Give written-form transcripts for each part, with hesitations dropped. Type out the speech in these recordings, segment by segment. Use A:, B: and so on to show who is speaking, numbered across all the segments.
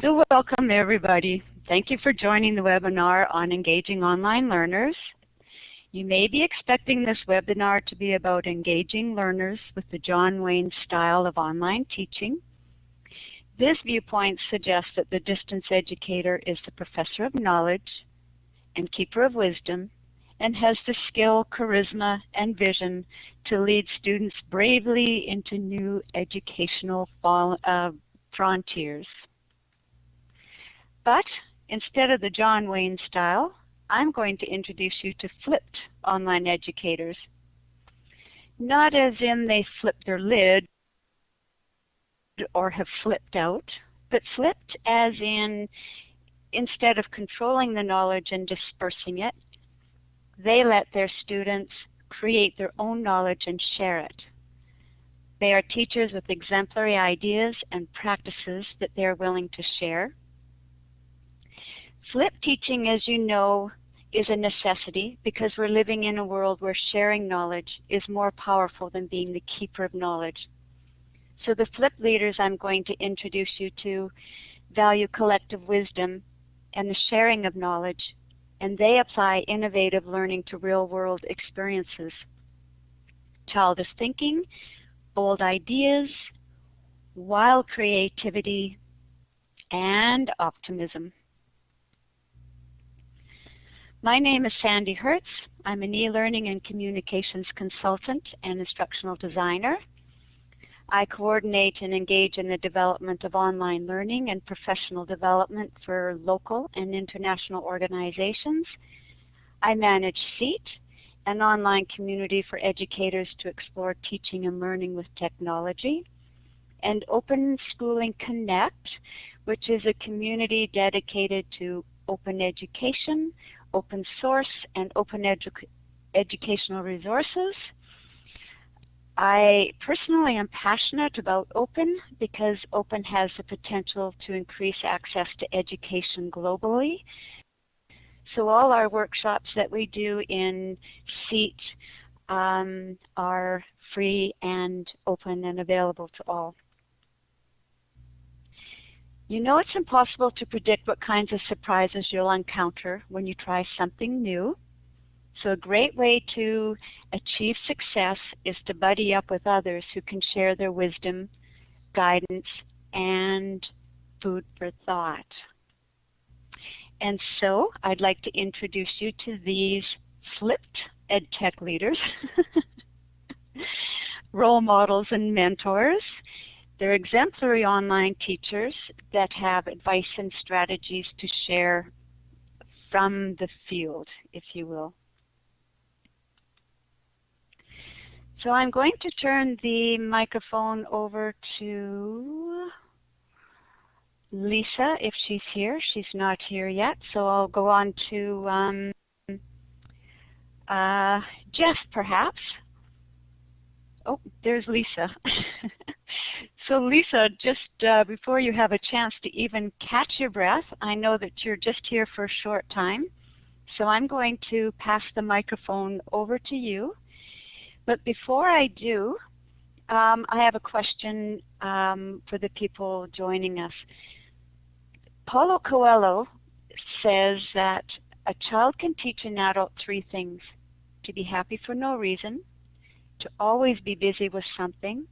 A: So welcome everybody. Thank you for joining the webinar on engaging online learners. You may be expecting this webinar to be about engaging learners with the John Wayne style of online teaching. This viewpoint suggests that the distance educator is the professor of knowledge and keeper of wisdom and has the skill, charisma, and vision to lead students bravely into new educational frontiers. But instead of the John Wayne style, I'm going to introduce you to flipped online educators. Not as in they flipped their lid or have flipped out, but flipped as in instead of controlling the knowledge and dispersing it, they let their students create their own knowledge and share it. They are teachers with exemplary ideas and practices that they are willing to share. Flipped teaching, as you know, is a necessity because we're living in a world where sharing knowledge is more powerful than being the keeper of knowledge. So the flipped leaders I'm going to introduce you to value collective wisdom and the sharing of knowledge, and they apply innovative learning to real-world experiences. Childish thinking, bold ideas, wild creativity, and optimism. My name is Sandy Hertz. I'm an e-learning and communications consultant and instructional designer. I coordinate and engage in the development of online learning and professional development for local and international organizations. I manage SEAT, an online community for educators to explore teaching and learning with technology, and Open Schooling Connect, which is a community dedicated to open education, open source, and open educational resources. I personally am passionate about open because open has the potential to increase access to education globally. So all our workshops that we do in SEAT are free and open and available to all. You know it's impossible to predict what kinds of surprises you'll encounter when you try something new. So a great way to achieve success is to buddy up with others who can share their wisdom, guidance, and food for thought. And so I'd like to introduce you to these flipped EdTech leaders, role models and mentors. They're exemplary online teachers that have advice and strategies to share from the field, if you will. So I'm going to turn the microphone over to Lisa if she's here. She's not here yet, so I'll go on to Jeff, perhaps. Oh, there's Lisa. So Lisa, just before you have a chance to even catch your breath, I know that you're just here for a short time, so I'm going to pass the microphone over to you. But before I do, I have a question for the people joining us. Paulo Coelho says that a child can teach an adult three things: to be happy for no reason, to always be busy with something,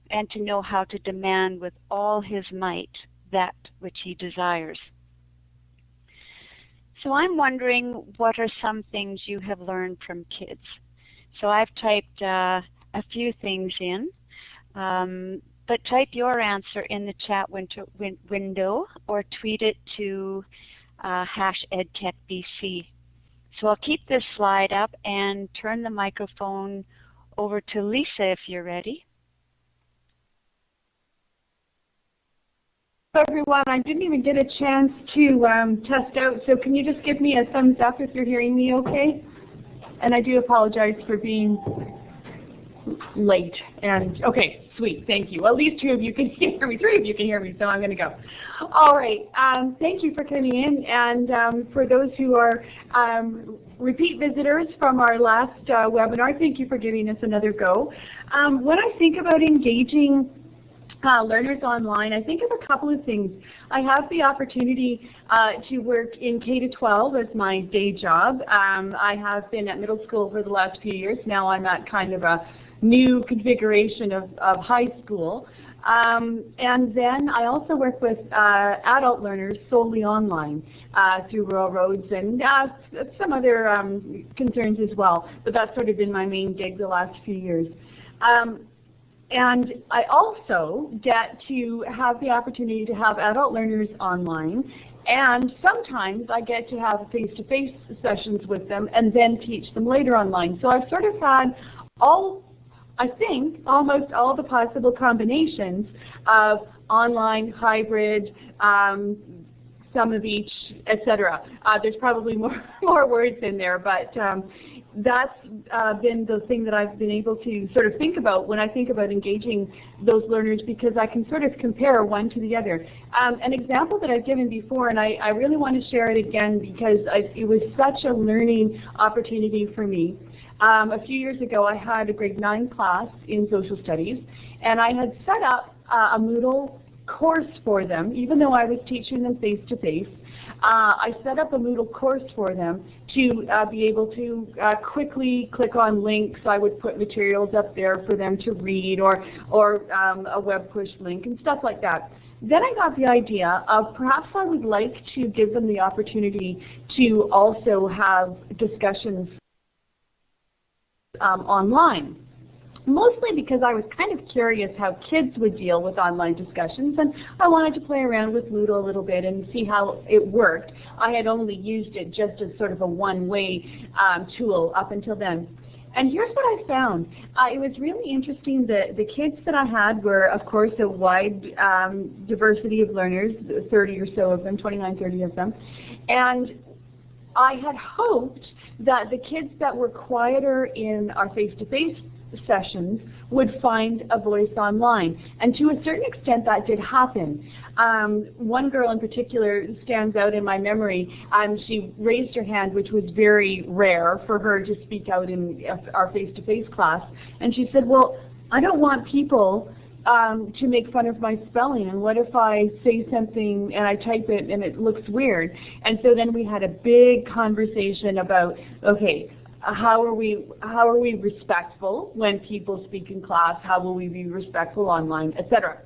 A: and to know how to demand with all his might that which he desires. So I'm wondering, what are some things you have learned from kids? So I've typed a few things in, but type your answer in the chat window or tweet it to #EdTechBC. So I'll keep this slide up and turn the microphone over to Lisa if you're ready.
B: Hello everyone, I didn't even get a chance to test out, so can you just give me a thumbs up if you're hearing me okay? And I do apologize for being late. And okay, sweet, thank you. Well, at least two of you can hear me, three of you can hear me, so I'm going to go. All right, thank you for coming in, and for those who are repeat visitors from our last webinar, thank you for giving us another go. When I think about engaging learners online, I think of a couple of things. I have the opportunity to work in K-12 as my day job. I have been at middle school for the last few years. Now I'm at kind of a new configuration of high school. And then I also work with adult learners solely online through Rural Roads and some other concerns as well. But that's sort of been my main gig the last few years. And I also get to have the opportunity to have adult learners online, and sometimes I get to have face-to-face sessions with them and then teach them later online. So I've sort of had I think almost all the possible combinations of online, hybrid, some of each, etc. There's probably more words in there, but that's been the thing that I've been able to sort of think about when I think about engaging those learners, because I can sort of compare one to the other. An example that I've given before, and I really want to share it again because it was such a learning opportunity for me. A few years ago I had a grade 9 class in social studies, and I had set up a Moodle course for them, even though I was teaching them face-to-face. I set up a Moodle course for them to be able to quickly click on links. I would put materials up there for them to read, or a web push link and stuff like that. Then I got the idea of perhaps I would like to give them the opportunity to also have discussions online. Mostly because I was kind of curious how kids would deal with online discussions, and I wanted to play around with Moodle a little bit and see how it worked. I had only used it just as sort of a one-way tool up until then. And here's what I found. It was really interesting that the kids that I had were, of course, a wide diversity of learners, 30 or so of them, 29, 30 of them. And I had hoped that the kids that were quieter in our face-to-face sessions would find a voice online. And to a certain extent that did happen. One girl in particular stands out in my memory. She raised her hand, which was very rare for her to speak out in our face-to-face class. And she said, well, I don't want people to make fun of my spelling, and what if I say something and I type it and it looks weird? And so then we had a big conversation about, okay, how are we respectful when people speak in class? How will we be respectful online, etc.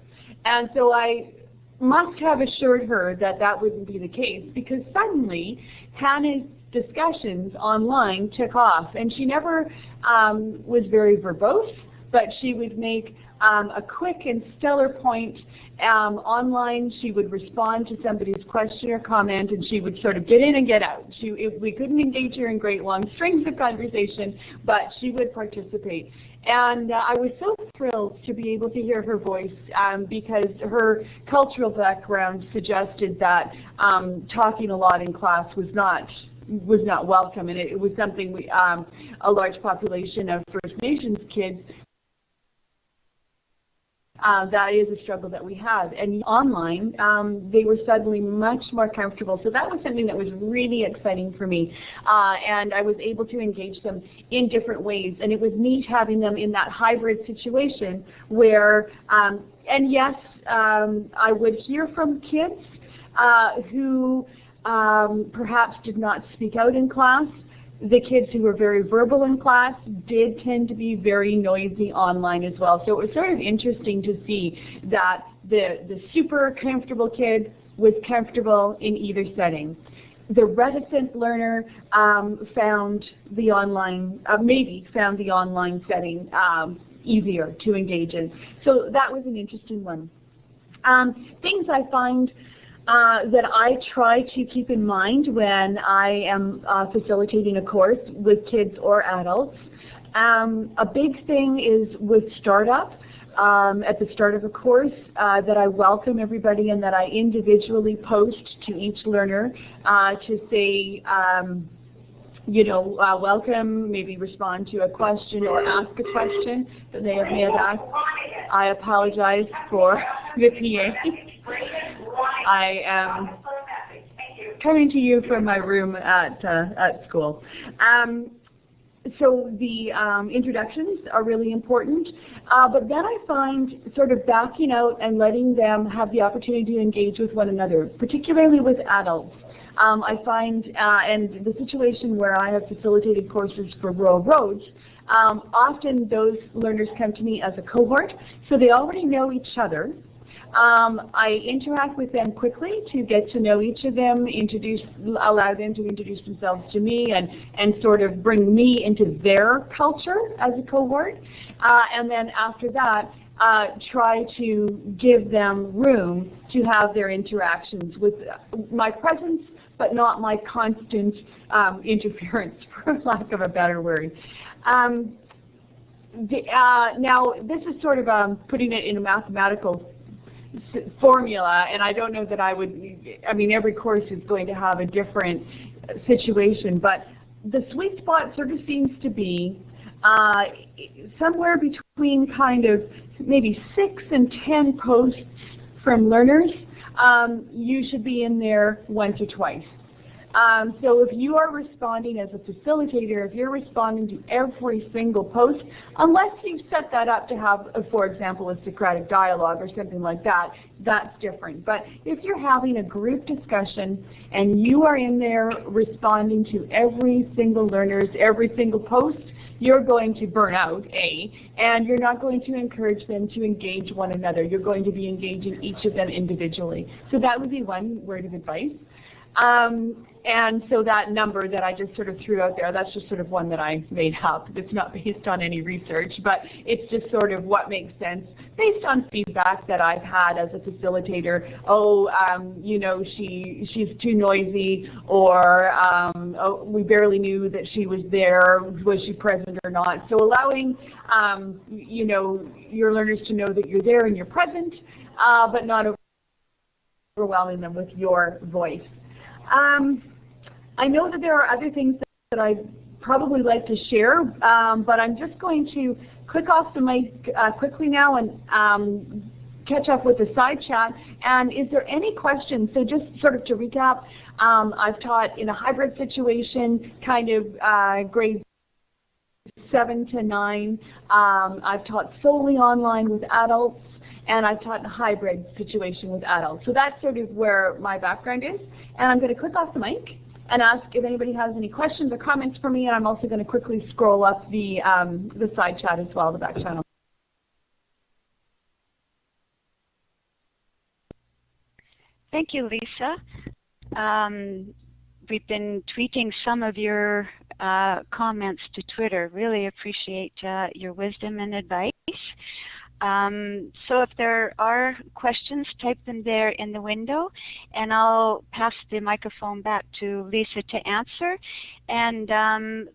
B: And so I must have assured her that that wouldn't be the case, because suddenly Hannah's discussions online took off, and she never was very verbose, but she would make a quick and stellar point online. She would respond to somebody's question or comment, and she would sort of get in and get out. We couldn't engage her in great long strings of conversation, but she would participate. And I was so thrilled to be able to hear her voice because her cultural background suggested that talking a lot in class was not welcome, and it was something a large population of First Nations kids, that is a struggle that we have. And online, they were suddenly much more comfortable. So that was something that was really exciting for me. And I was able to engage them in different ways. And it was neat having them in that hybrid situation where, and yes, I would hear from kids who perhaps did not speak out in class. The kids who were very verbal in class did tend to be very noisy online as well. So it was sort of interesting to see that the super comfortable kid was comfortable in either setting. The reticent learner found the online, maybe found the online setting easier to engage in. So that was an interesting one. Things I find that I try to keep in mind when I am facilitating a course with kids or adults. A big thing is with startup. At the start of a course, that I welcome everybody and that I individually post to each learner to say, welcome, maybe respond to a question or ask a question that they may have asked. I apologize for the PA. I am coming to you from my room at school. So the introductions are really important, but then I find sort of backing out and letting them have the opportunity to engage with one another, particularly with adults. I find, and the situation where I have facilitated courses for rural roads, often those learners come to me as a cohort, so they already know each other. I interact with them quickly to get to know each of them, allow them to introduce themselves to me, and sort of bring me into their culture as a cohort. And then after that, try to give them room to have their interactions with my presence, but not my constant interference, for lack of a better word. Now, this is sort of putting it in a mathematical formula, and I don't know that I mean, every course is going to have a different situation, but the sweet spot sort of seems to be somewhere between kind of maybe 6 and 10 posts from learners. You should be in there once or twice. So if you are responding as a facilitator, if you're responding to every single post, unless you've set that up to have, for example, a Socratic dialogue or something like that, that's different. But if you're having a group discussion and you are in there responding to every single learner's, every single post, you're going to burn out, and you're not going to encourage them to engage one another. You're going to be engaging each of them individually. So that would be one word of advice. And so that number that I just sort of threw out there, that's just sort of one that I made up. It's not based on any research, but it's just sort of what makes sense based on feedback that I've had as a facilitator. You know, she's too noisy, or oh, we barely knew that she was there. Was she present or not? So allowing, you know, your learners to know that you're there and you're present, but not overwhelming them with your voice. I know that there are other things that I'd probably like to share, but I'm just going to click off the mic quickly now and catch up with the side chat. And is there any questions? So just sort of to recap, I've taught in a hybrid situation, kind of grades 7 to 9. I've taught solely online with adults, and I've taught in a hybrid situation with adults. So that's sort of where my background is. And I'm going to click off the mic and ask if anybody has any questions or comments for me, and I'm also going to quickly scroll up the side chat as well, the back channel.
A: Thank you, Lisa. We've been tweeting some of your comments to Twitter. Really appreciate your wisdom and advice. So if there are questions, type them there in the window, and I'll pass the microphone back to Lisa to answer. And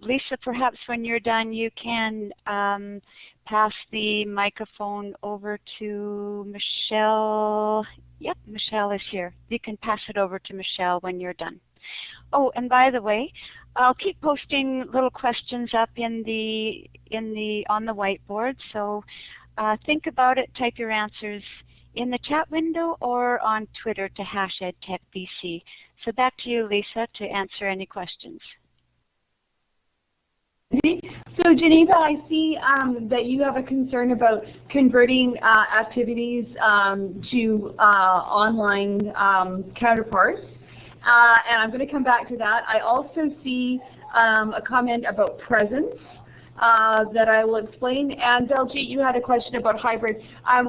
A: Lisa, perhaps when you're done, you can pass the microphone over to Michelle. Yep, Michelle is here. You can pass it over to Michelle when you're done. Oh, and by the way, I'll keep posting little questions up on the whiteboard. So think about it, type your answers in the chat window or on Twitter to #EdTechBC. So back to you, Lisa, to answer any questions.
B: So Geneva, I see that you have a concern about converting activities to online counterparts, and I'm going to come back to that. I also see a comment about presence that I will explain. And Beljeet, you had a question about hybrid.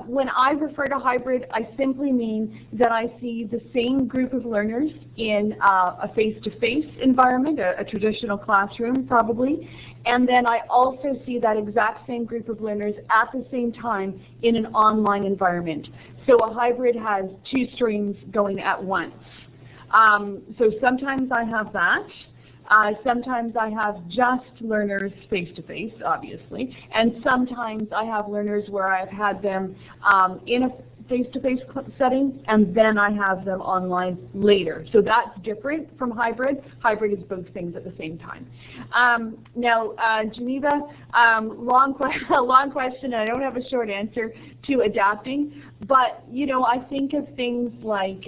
B: When I refer to hybrid, I simply mean that I see the same group of learners in a face-to-face environment, a traditional classroom probably, and then I also see that exact same group of learners at the same time in an online environment. So a hybrid has 2 streams going at once. So sometimes I have that. Sometimes I have just learners face-to-face, obviously, and sometimes I have learners where I've had them in a face-to-face setting, and then I have them online later. So that's different from hybrid. Hybrid is both things at the same time. Now, Geneva, long question. I don't have a short answer to adapting, but I think of things like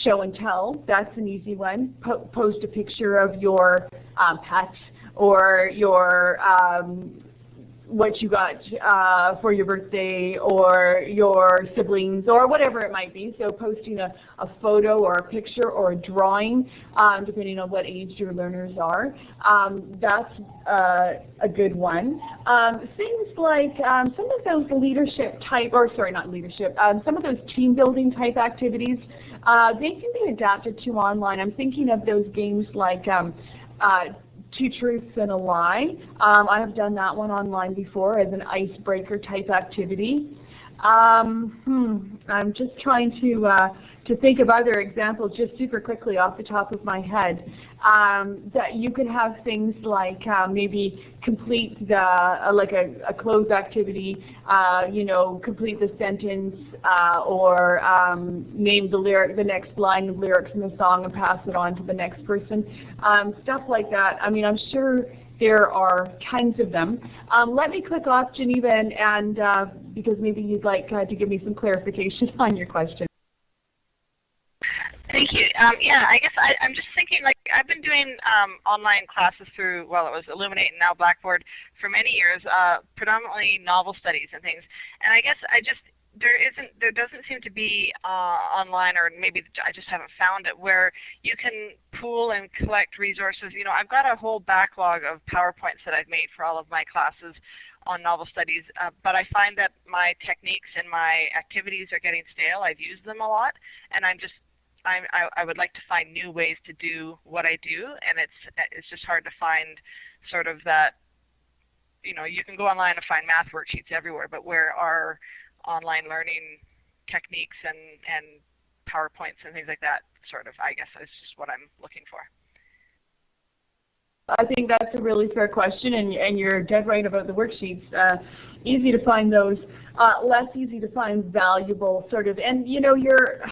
B: show and tell. That's an easy one. Post a picture of your pet or your what you got for your birthday, or your siblings, or whatever it might be. So posting a photo or a picture or a drawing, depending on what age your learners are. That's a good one. Things like some of those leadership type, or sorry, not leadership, some of those team building type activities, they can be adapted to online. I'm thinking of those games like Two Truths and a Lie. I have done that one online before as an icebreaker type activity. I'm just trying to think of other examples just super quickly off the top of my head. That you could have things like maybe complete the like a close activity, complete the sentence, or name the next line of lyrics in the song and pass it on to the next person. Stuff like that. I mean, I'm sure there are tons of them. Let me click off, Geneva, and because maybe you'd like to give me some clarification on your question.
C: Thank you. Yeah, I guess I'm just thinking, like, I've been doing online classes through, well, it was Elluminate and now Blackboard for many years, predominantly novel studies and things. And I guess there doesn't seem to be online, or maybe I just haven't found it, where you can pool and collect resources. You know, I've got a whole backlog of PowerPoints that I've made for all of my classes on novel studies, but I find that my techniques and my activities are getting stale. I've used them a lot, and I would like to find new ways to do what I do, and it's just hard to find sort of that, you know, you can go online and find math worksheets everywhere, but where are online learning techniques and PowerPoints and things like that, sort of, I guess, is just what I'm looking for.
B: I think that's a really fair question, and you're dead right about the worksheets. Easy to find those, less easy to find valuable sort of, and you know, your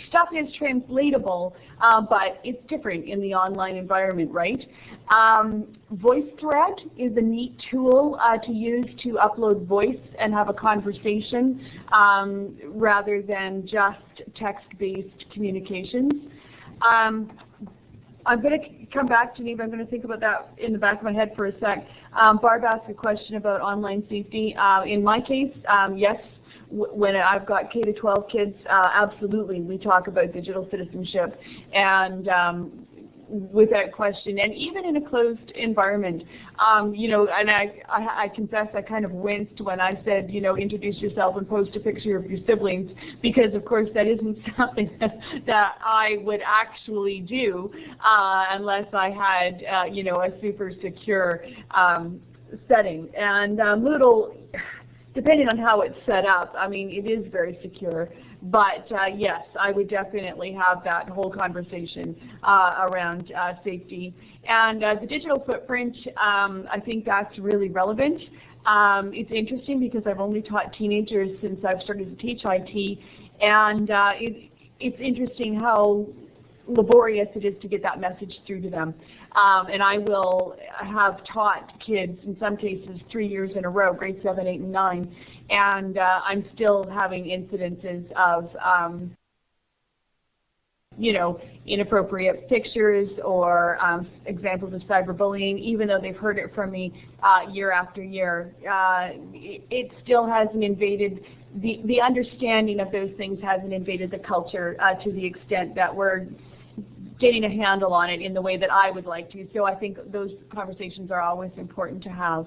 B: stuff is translatable, but it's different in the online environment, right? VoiceThread is a neat tool to use to upload voice and have a conversation rather than just text-based communications. I'm going to come back, Geneva. I'm going to think about that in the back of my head for a sec. Barb asked a question about online safety. In my case, yes. When I've got K-12 kids, absolutely, we talk about digital citizenship, and without question, and even in a closed environment, you know, and I confess I kind of winced when I said, you know, introduce yourself and post a picture of your siblings, because of course that isn't something that I would actually do unless I had, you know, a super secure setting. And Moodle, depending on how it's set up, I mean, it is very secure. But yes, I would definitely have that whole conversation around safety. And the digital footprint, I think that's really relevant. It's interesting because I've only taught teenagers since I've started to teach IT. And it's interesting how laborious it is to get that message through to them. And I will have taught kids, in some cases, 3 years in a row, grade 7, 8, and 9, and I'm still having incidences of, you know, inappropriate pictures or examples of cyberbullying, even though they've heard it from me year after year. It still hasn't invaded, the understanding of those things hasn't invaded the culture to the extent that we're getting a handle on it in the way that I would like to. So I think those conversations are always important to have.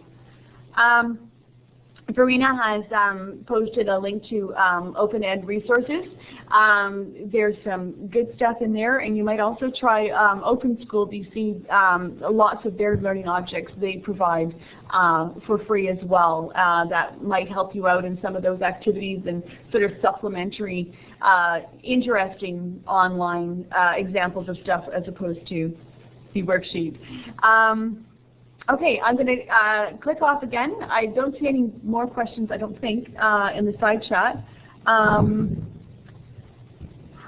B: Verena has posted a link to Open Ed resources. There's some good stuff in there, and you might also try Open School BC. Lots of their learning objects they provide for free as well. That might help you out in some of those activities and sort of supplementary, interesting online examples of stuff as opposed to the worksheet. Okay, I'm going to click off again. I don't see any more questions, I don't think, in the side chat.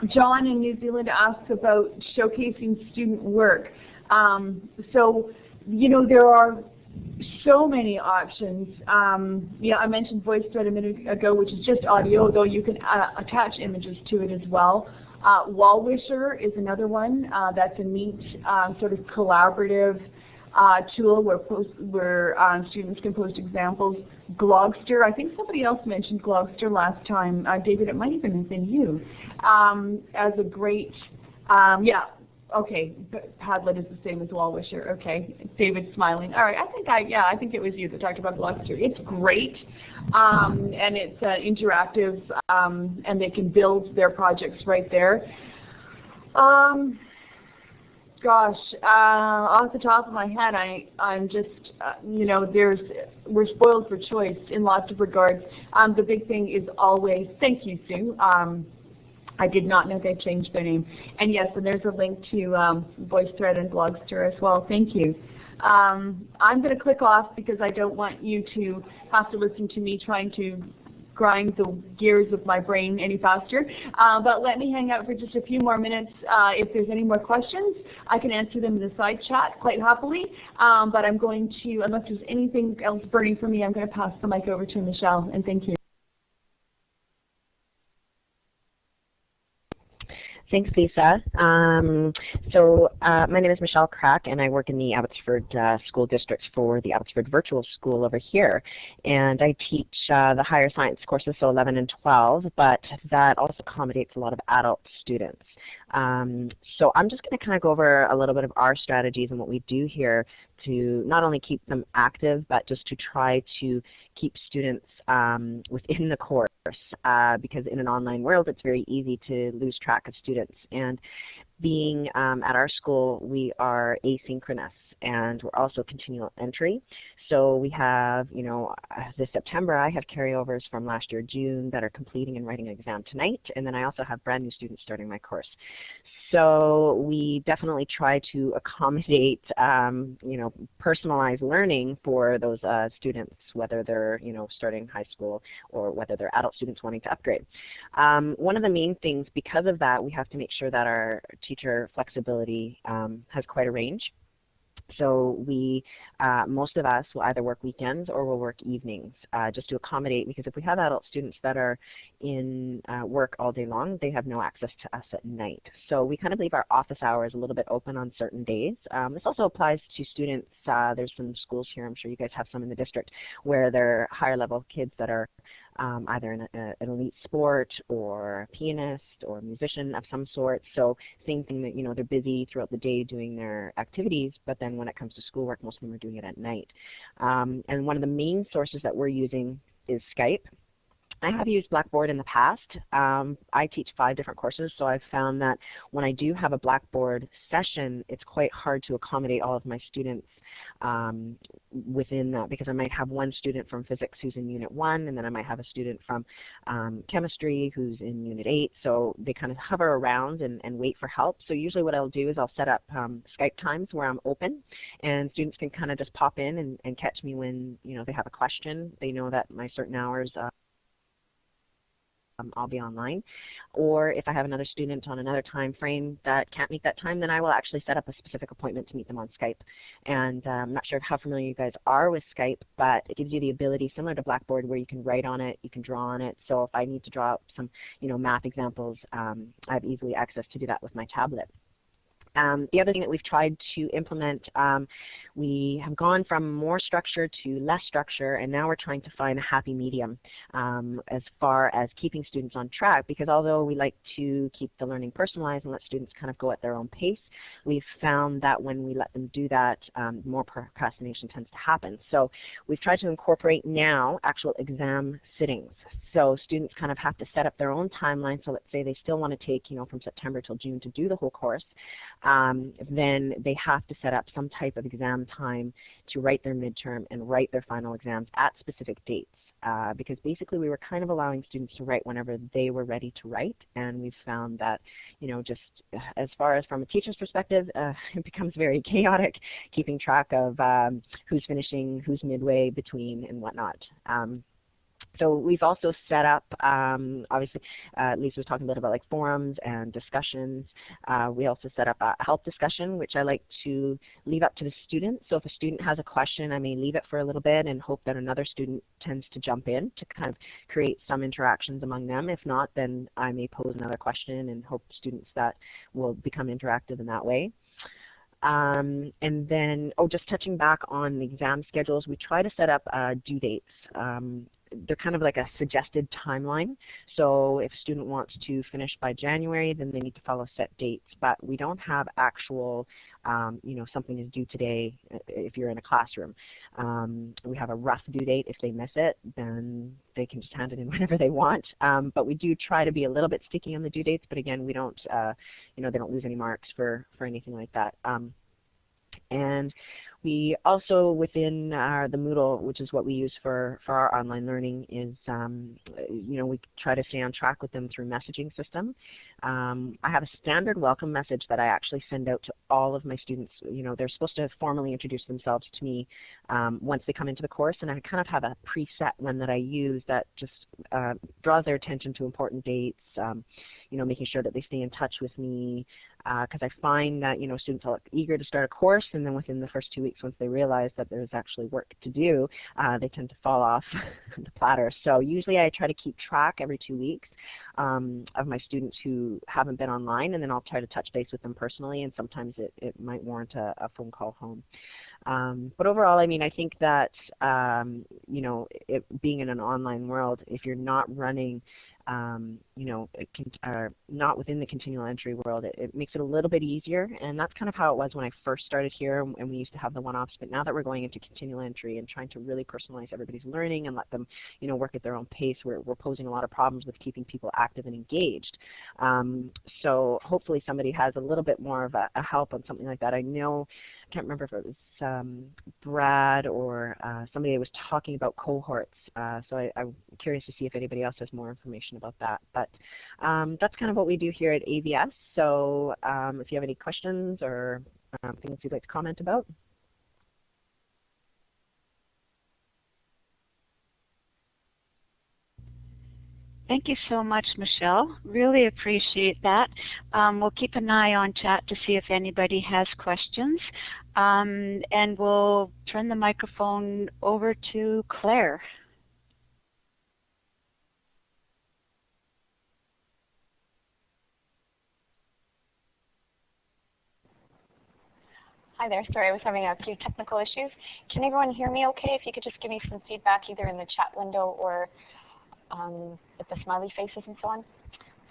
B: John in New Zealand asks about showcasing student work. So, you know, there are so many options. Yeah, I mentioned VoiceThread a minute ago, which is just audio, though you can attach images to it as well. Wallwisher is another one. That's a neat sort of collaborative tool where students can post examples. Glogster, I think somebody else mentioned Glogster last time. David, it might even have been you, as a great, yeah, okay, Padlet is the same as Wallwisher. Okay, David's smiling. All right, I think it was you that talked about Glogster. It's great, and it's interactive, and they can build their projects right there. Gosh, off the top of my head, I'm just, you know, we're spoiled for choice in lots of regards. The big thing is always, thank you, Sue. I did not know they changed their name. And yes, and there's a link to VoiceThread and Blogster as well. Thank you. I'm going to click off because I don't want you to have to listen to me trying to grind the gears of my brain any faster. But let me hang out for just a few more minutes. If there's any more questions, I can answer them in the side chat quite happily. But I'm going to, unless there's anything else burning for me, I'm going to pass the mic over to Michelle, and thank you.
D: Thanks, Lisa. My name is Michelle Crack, and I work in the Abbotsford School District for the Abbotsford Virtual School over here. And I teach the higher science courses, so 11 and 12, but that also accommodates a lot of adult students. So I'm just going to kind of go over a little bit of our strategies and what we do here to not only keep them active, but just to try to keep students within the course, because in an online world it's very easy to lose track of students. And being at our school, we are asynchronous, and we're also continual entry. So we have, you know, this September I have carryovers from last year, June, that are completing and writing an exam tonight, and then I also have brand new students starting my course. So we definitely try to accommodate, you know, personalized learning for those students, whether they're, you know, starting high school or whether they're adult students wanting to upgrade. One of the main things, because of that, we have to make sure that our teacher flexibility has quite a range. So we, most of us will either work weekends or will work evenings just to accommodate, because if we have adult students that are in work all day long, they have no access to us at night. So we kind of leave our office hours a little bit open on certain days. This also applies to students. There's some schools here, I'm sure you guys have some in the district, where they're higher level kids that are either in an elite sport or pianist or musician of some sort. So same thing that, you know, they're busy throughout the day doing their activities, but then when it comes to schoolwork, most of them are doing it at night. And one of the main sources that we're using is Skype. I have used Blackboard in the past. I teach 5 different courses, so I've found that when I do have a Blackboard session, it's quite hard to accommodate all of my students within that, because I might have one student from physics who's in Unit 1, and then I might have a student from chemistry who's in Unit 8, so they kind of hover around and wait for help. So usually what I'll do is I'll set up Skype times where I'm open, and students can kind of just pop in and catch me when, you know, they have a question. They know that my certain hours I'll be online. Or if I have another student on another time frame that can't meet that time, then I will actually set up a specific appointment to meet them on Skype. And I'm not sure how familiar you guys are with Skype, but it gives you the ability, similar to Blackboard, where you can write on it, you can draw on it. So if I need to draw up some, you know, math examples, I have easily access to do that with my tablet. The other thing that we've tried to implement, we have gone from more structure to less structure, and now we're trying to find a happy medium as far as keeping students on track, because although we like to keep the learning personalized and let students kind of go at their own pace, we've found that when we let them do that, more procrastination tends to happen. So we've tried to incorporate now actual exam sittings. So students kind of have to set up their own timeline. So let's say they still want to take, you know, from September till June to do the whole course. Then they have to set up some type of exam time to write their midterm and write their final exams at specific dates. Because basically we were kind of allowing students to write whenever they were ready to write, and we've found that, you know, just as far as from a teacher's perspective, it becomes very chaotic keeping track of who's finishing, who's midway between, and whatnot. So we've also set up, obviously, Lisa was talking a little about like forums and discussions. We also set up a help discussion, which I like to leave up to the student. So if a student has a question, I may leave it for a little bit and hope that another student tends to jump in to kind of create some interactions among them. If not, then I may pose another question and hope students that will become interactive in that way. And then, just touching back on the exam schedules, we try to set up due dates. They're kind of like a suggested timeline. So if a student wants to finish by January, then they need to follow set dates. But we don't have actual, something is due today if you're in a classroom. We have a rough due date. If they miss it, then they can just hand it in whenever they want. But we do try to be a little bit sticky on the due dates. But again, we don't, they don't lose any marks for anything like that. And we also, within the Moodle, which is what we use for our online learning, is, we try to stay on track with them through messaging system. I have a standard welcome message that I actually send out to all of my students. They're supposed to formally introduce themselves to me once they come into the course, and I kind of have a preset one that I use that just draws their attention to important dates, making sure that they stay in touch with me, because I find that, students are eager to start a course, and then within the first 2 weeks, once they realize that there's actually work to do, they tend to fall off the platter. So usually I try to keep track every 2 weeks of my students who haven't been online, and then I'll try to touch base with them personally, and sometimes it might warrant a phone call home. But overall, I mean, I think that, being in an online world, if you're not running not within the continual entry world, it makes it a little bit easier, and that's kind of how it was when I first started here, and we used to have the one-offs. But now that we're going into continual entry and trying to really personalize everybody's learning and let them, work at their own pace, we're posing a lot of problems with keeping people active and engaged. So hopefully somebody has a little bit more of a help on something like that. I know, I can't remember if it was Brad or somebody was talking about cohorts, so I'm curious to see if anybody else has more information about that. But that's kind of what we do here at AVS. So if you have any questions or things you'd like to comment about.
A: Thank you so much, Michelle. Really appreciate that. We'll keep an eye on chat to see if anybody has questions. And we'll turn the microphone over to Claire.
E: Hi there. Sorry, I was having a few technical issues. Can everyone hear me okay? If you could just give me some feedback either in the chat window or with the smiley faces and so on.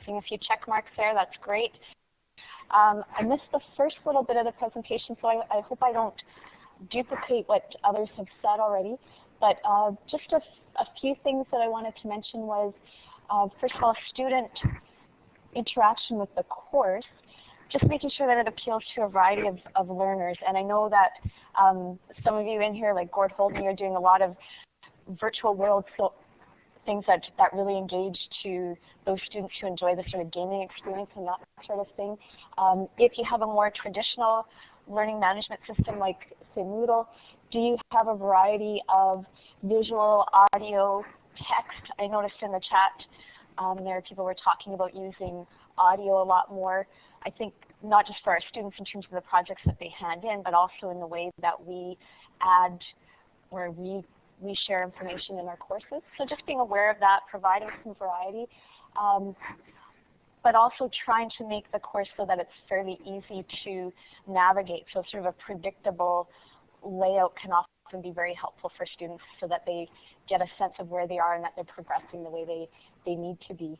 E: Seeing a few check marks there, that's great. I missed the first little bit of the presentation, so I hope I don't duplicate what others have said already. But just a few things that I wanted to mention was, first of all, student interaction with the course, just making sure that it appeals to a variety of learners. And I know that some of you in here, like Gord Holden, are doing a lot of virtual world things that really engage to those students who enjoy the sort of gaming experience and that sort of thing. If you have a more traditional learning management system like, say, Moodle, do you have a variety of visual, audio, text? I noticed in the chat there people were talking about using audio a lot more. I think not just for our students in terms of the projects that they hand in, but also in the way that we add where we share information in our courses. So just being aware of that, providing some variety, but also trying to make the course so that it's fairly easy to navigate. So sort of a predictable layout can often be very helpful for students so that they get a sense of where they are and that they're progressing the way they need to be.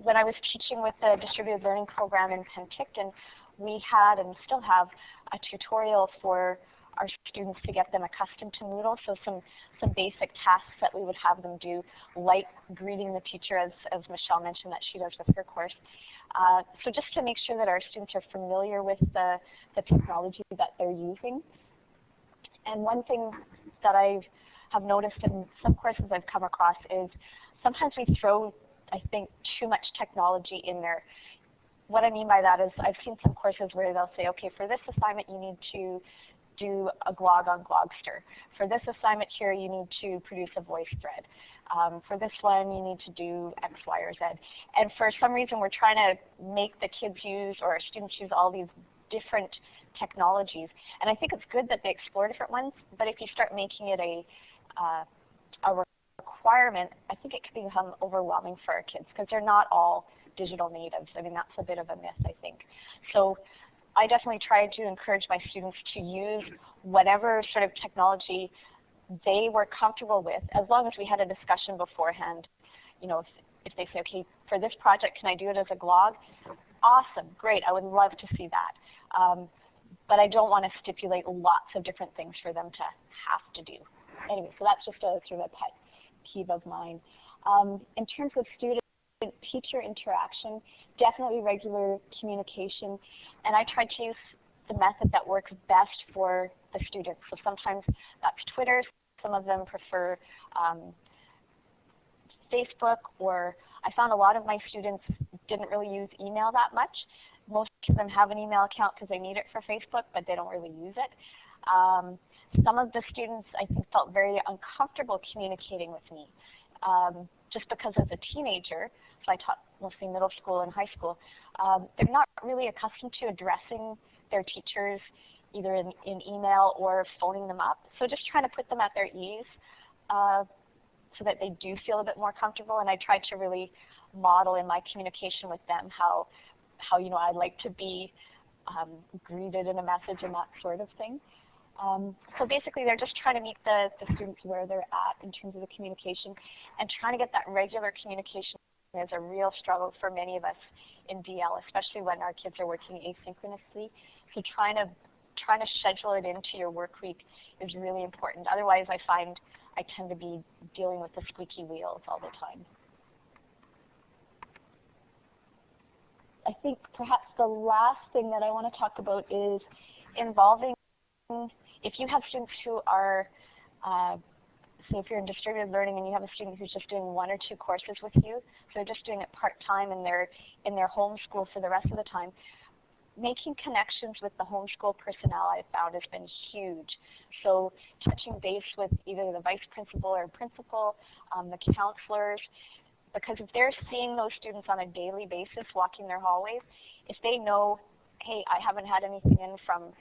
E: When I was teaching with the distributed learning program in Penticton, we had and still have a tutorial for our students to get them accustomed to Moodle. So some basic tasks that we would have them do, like greeting the teacher, as Michelle mentioned that she does with her course. So just to make sure that our students are familiar with the technology that they're using. And one thing that I have noticed in some courses I've come across is sometimes we throw, I think, too much technology in there. What I mean by that is I've seen some courses where they'll say, okay, for this assignment you need to do a blog on Glogster. For this assignment here, you need to produce a voice thread. For this one, you need to do X, Y, or Z. And for some reason, we're trying to make the kids use, or our students use, all these different technologies. And I think it's good that they explore different ones, but if you start making it a requirement, I think it can become overwhelming for our kids because they're not all digital natives. I mean, that's a bit of a myth, I think. So I definitely try to encourage my students to use whatever sort of technology they were comfortable with, as long as we had a discussion beforehand. You know, if they say, okay, for this project, can I do it as a blog? Awesome, great, I would love to see that. But I don't want to stipulate lots of different things for them to have to do. Anyway, so that's just a sort of a pet peeve of mine. In terms of student-teacher interaction, definitely regular communication, and I try to use the method that works best for the students. So sometimes that's Twitter, some of them prefer Facebook, or I found a lot of my students didn't really use email that much. Most of them have an email account because they need it for Facebook, but they don't really use it. Some of the students, I think, felt very uncomfortable communicating with me just because as a teenager, so I taught mostly middle school and high school, they're not really accustomed to addressing their teachers either in email or phoning them up. So just trying to put them at their ease so that they do feel a bit more comfortable. And I try to really model in my communication with them how you know, I like to be greeted in a message and that sort of thing. So basically, they're just trying to meet the students where they're at in terms of the communication, and trying to get that regular communication is a real struggle for many of us in DL, especially when our kids are working asynchronously. So trying to schedule it into your work week is really important. Otherwise, I find I tend to be dealing with the squeaky wheels all the time. I think perhaps the last thing that I want to talk about is involving, if you have students who are, say if you're in distributed learning and you have a student who's just doing 1 or 2 courses with you, so they're just doing it part-time and they're in their home school for the rest of the time, making connections with the homeschool personnel I've found has been huge. So touching base with either the vice principal or principal, the counselors, because if they're seeing those students on a daily basis walking their hallways, if they know, hey, I haven't had anything in from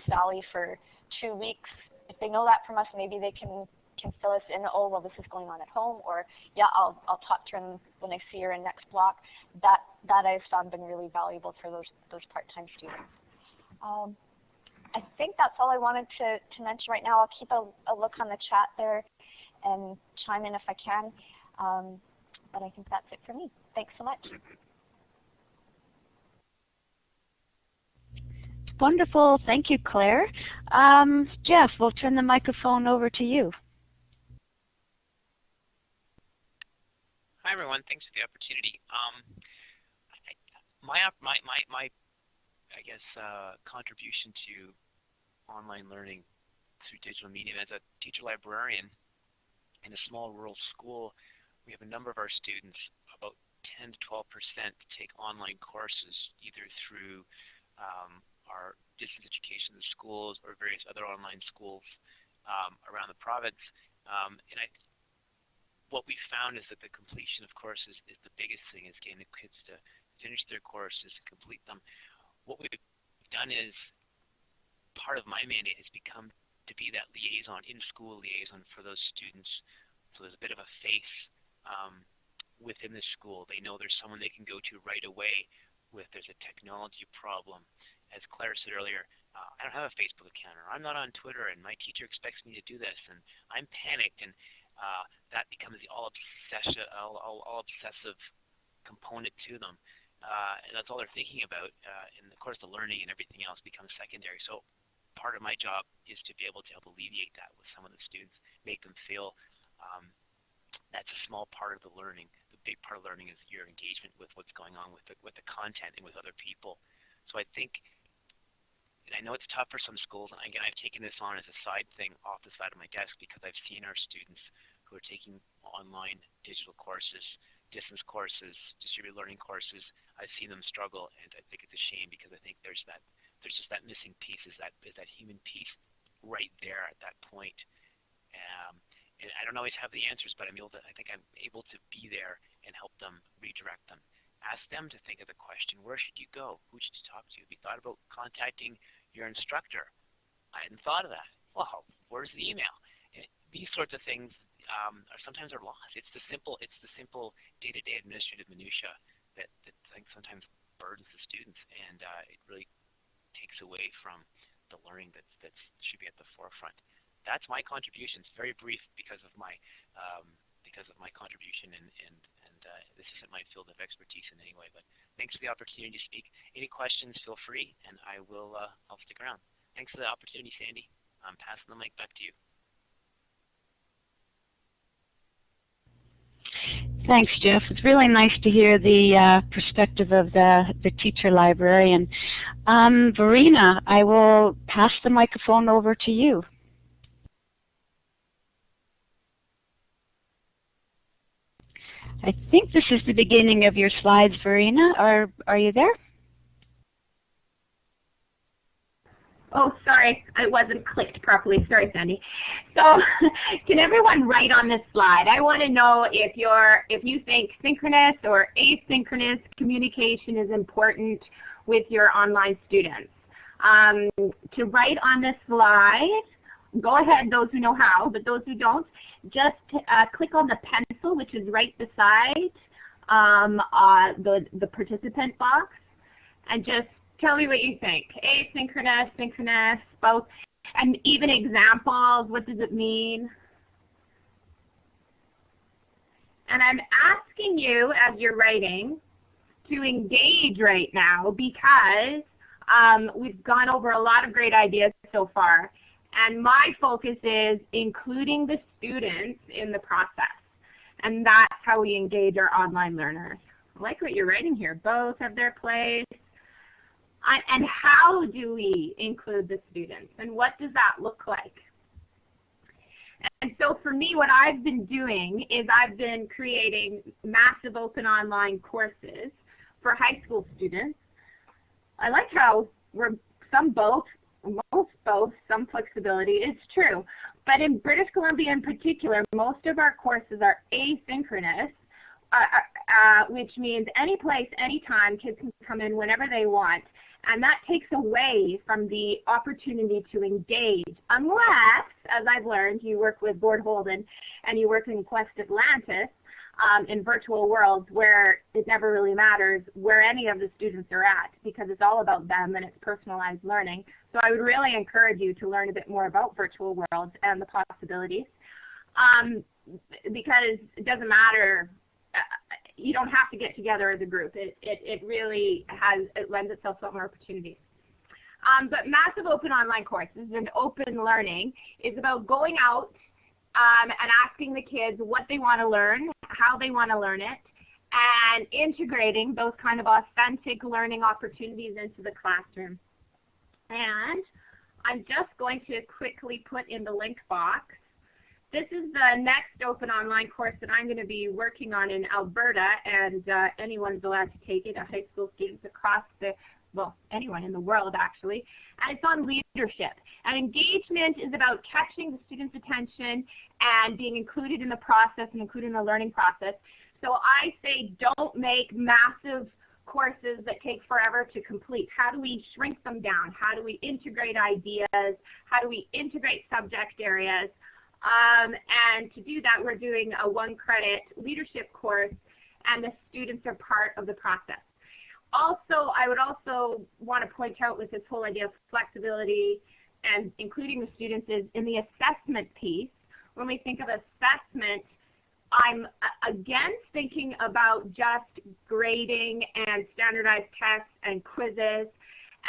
E: Sally for 2 weeks, if they know that from us, maybe they can fill us in, oh, well, this is going on at home, or yeah, I'll talk to her when I see her in next block. That I've found been really valuable for those part-time students. I think that's all I wanted to mention right now. I'll keep a look on the chat there and chime in if I can. But I think that's it for me. Thanks so much.
A: Wonderful. Thank you, Claire. Jeff, we'll turn the microphone over to you.
F: Hi, everyone. Thanks for the opportunity. My I guess, contribution to online learning through digital media as a teacher librarian in a small rural school. We have a number of our students, about 10 to 12%, take online courses either through our distance education schools or various other online schools around the province. What we found is that the completion of courses is the biggest thing, is getting the kids to finish their courses, complete them. What we've done is, part of my mandate has become to be that liaison, in-school liaison for those students. So there's a bit of a face within the school. They know there's someone they can go to right away if there's a technology problem. As Claire said earlier, I don't have a Facebook account, or I'm not on Twitter, and my teacher expects me to do this, and I'm panicked, and that becomes the all obsessive component to them. And that's all they're thinking about, and of course the learning and everything else becomes secondary. So part of my job is to be able to help alleviate that with some of the students, make them feel that's a small part of the learning. The big part of learning is your engagement with what's going on with the content and with other people. So I think, and I know it's tough for some schools, and again, I've taken this on as a side thing off the side of my desk because I've seen our students who are taking online digital courses, distance courses, distributed learning courses. I've seen them struggle, and I think it's a shame because I think there's just that missing piece, is that human piece right there at that point. And I don't always have the answers, but I think I'm able to be there and help them, redirect them. Ask them to think of the question, where should you go? Who should you talk to? Have you thought about contacting your instructor? I hadn't thought of that. Well, where's the email? And these sorts of things sometimes are lost. It's the simple day-to-day administrative minutia that I think sometimes burdens the students, and it really takes away from the learning that should be at the forefront. That's my contribution. It's very brief because of my contribution, and this isn't my field of expertise in any way. But thanks for the opportunity to speak. Any questions, feel free, and I'll stick around. Thanks for the opportunity, Sandy. I'm passing the mic back to you.
A: Thanks, Jeff. It's really nice to hear the perspective of the teacher librarian. Verena, I will pass the microphone over to you. I think this is the beginning of your slides, Verena. Are you there?
B: Oh, sorry, it wasn't clicked properly. Sorry, Sandy. So, can everyone write on this slide? I want to know if you think synchronous or asynchronous communication is important with your online students. To write on this slide, go ahead, those who know how, but those who don't, just click on the pencil, which is right beside the participant box, and just tell me what you think. Asynchronous, synchronous, both, and even examples. What does it mean? And I'm asking you, as you're writing, to engage right now, because we've gone over a lot of great ideas so far. And my focus is including the students in the process. And that's how we engage our online learners. I like what you're writing here. Both have their place. And how do we include the students? And what does that look like? And so for me, what I've been doing is I've been creating massive open online courses for high school students. I like how we're most both, some flexibility. It's true. But in British Columbia in particular, most of our courses are asynchronous, which means any place, anytime, kids can come in whenever they want. And that takes away from the opportunity to engage, unless, as I've learned, you work with Bord Holden and you work in Quest Atlantis in virtual worlds where it never really matters where any of the students are at, because it's all about them and it's personalized learning. So I would really encourage you to learn a bit more about virtual worlds and the possibilities, because it doesn't matter. You don't have to get together as a group. It really lends itself to a lot more opportunities. But massive open online courses and open learning is about going out and asking the kids what they want to learn, how they want to learn it, and integrating those kind of authentic learning opportunities into the classroom. And I'm just going to quickly put in the link box. This is the next open online course that I'm going to be working on in Alberta, and anyone's allowed to take it, high school students across anyone in the world actually, and it's on leadership. And engagement is about catching the students' attention and being included in the process and included in the learning process. So I say don't make massive courses that take forever to complete. How do we shrink them down? How do we integrate ideas? How do we integrate subject areas? And to do that, we're doing a 1-credit leadership course, and the students are part of the process. Also, I would also want to point out with this whole idea of flexibility and including the students is in the assessment piece. When we think of assessment, I'm again thinking about just grading and standardized tests and quizzes.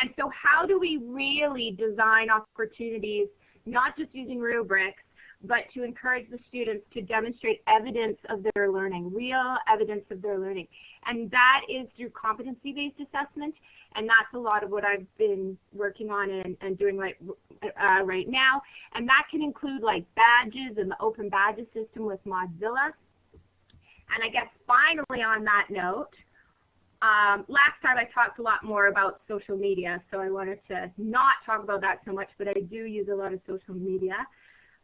B: And so how do we really design opportunities, not just using rubrics, but to encourage the students to demonstrate evidence of their learning, real evidence of their learning. And that is through competency-based assessment, and that's a lot of what I've been working on and doing right now. And that can include like badges and the open badges system with Mozilla. And I guess finally on that note, last time I talked a lot more about social media, so I wanted to not talk about that so much, but I do use a lot of social media.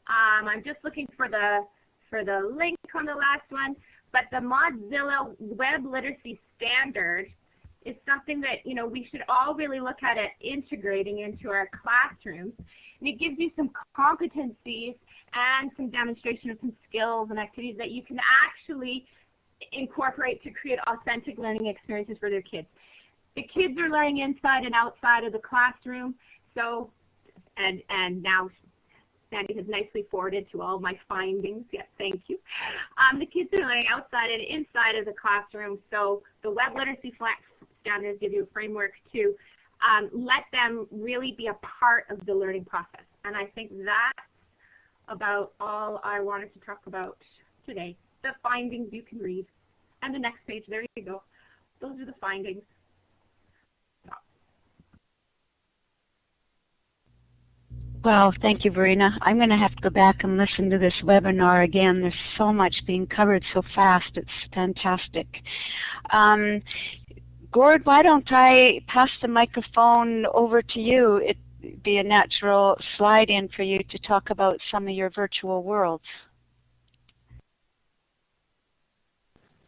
B: I'm just looking for the link on the last one, but the Mozilla Web Literacy Standard is something that we should all really look at it integrating into our classrooms. And it gives you some competencies and some demonstration of some skills and activities that you can actually incorporate to create authentic learning experiences for their kids. The kids are learning inside and outside of the classroom, so, and now Sandy has nicely forwarded to all my findings. Yes, thank you. The kids are learning outside and inside of the classroom, so the Web Literacy Standards give you a framework to let them really be a part of the learning process. And I think that's about all I wanted to talk about today. The findings you can read. And the next page, there you go. Those are the findings.
A: Well, thank you, Verena. I'm going to have to go back and listen to this webinar again. There's so much being covered so fast. It's fantastic. Gord, why don't I pass the microphone over to you? It'd be a natural slide in for you to talk about some of your virtual worlds.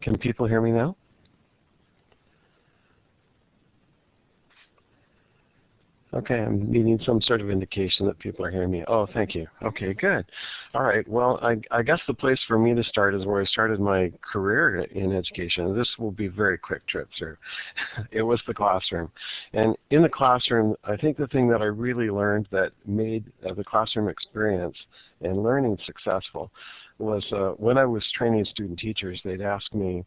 G: Can people hear me now? Okay, I'm needing some sort of indication that people are hearing me. Oh, thank you. Okay, good. All right, well, I guess the place for me to start is where I started my career in education. This will be a very quick trip through. It was the classroom. And in the classroom, I think the thing that I really learned that made the classroom experience and learning successful was when I was training student teachers, they'd ask me,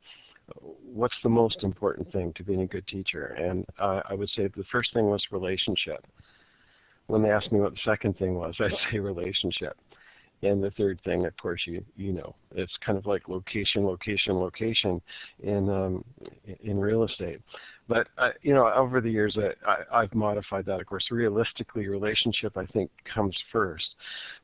G: what's the most important thing to being a good teacher? And I would say the first thing was relationship. When they asked me what the second thing was, I'd say relationship. And the third thing, of course, you know, it's kind of like location, location, location in real estate. But you know, over the years, I've modified that. Of course, realistically, relationship I think comes first.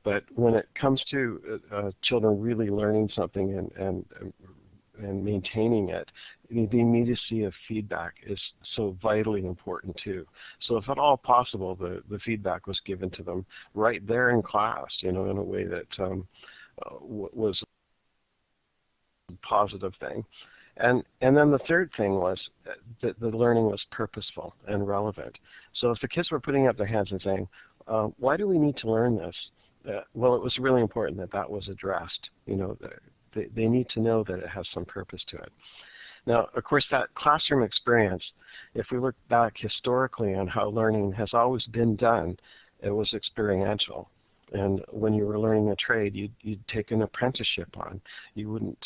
G: But when it comes to children really learning something and maintaining it, the immediacy of feedback is so vitally important too. So if at all possible, the feedback was given to them right there in class, you know, in a way that was a positive thing. And then the third thing was that the learning was purposeful and relevant. So if the kids were putting up their hands and saying, why do we need to learn this? Well, it was really important that that was addressed, you know, they need to know that it has some purpose to it. Now, of course, that classroom experience, if we look back historically on how learning has always been done, it was experiential. And when you were learning a trade, you'd take an apprenticeship on. You wouldn't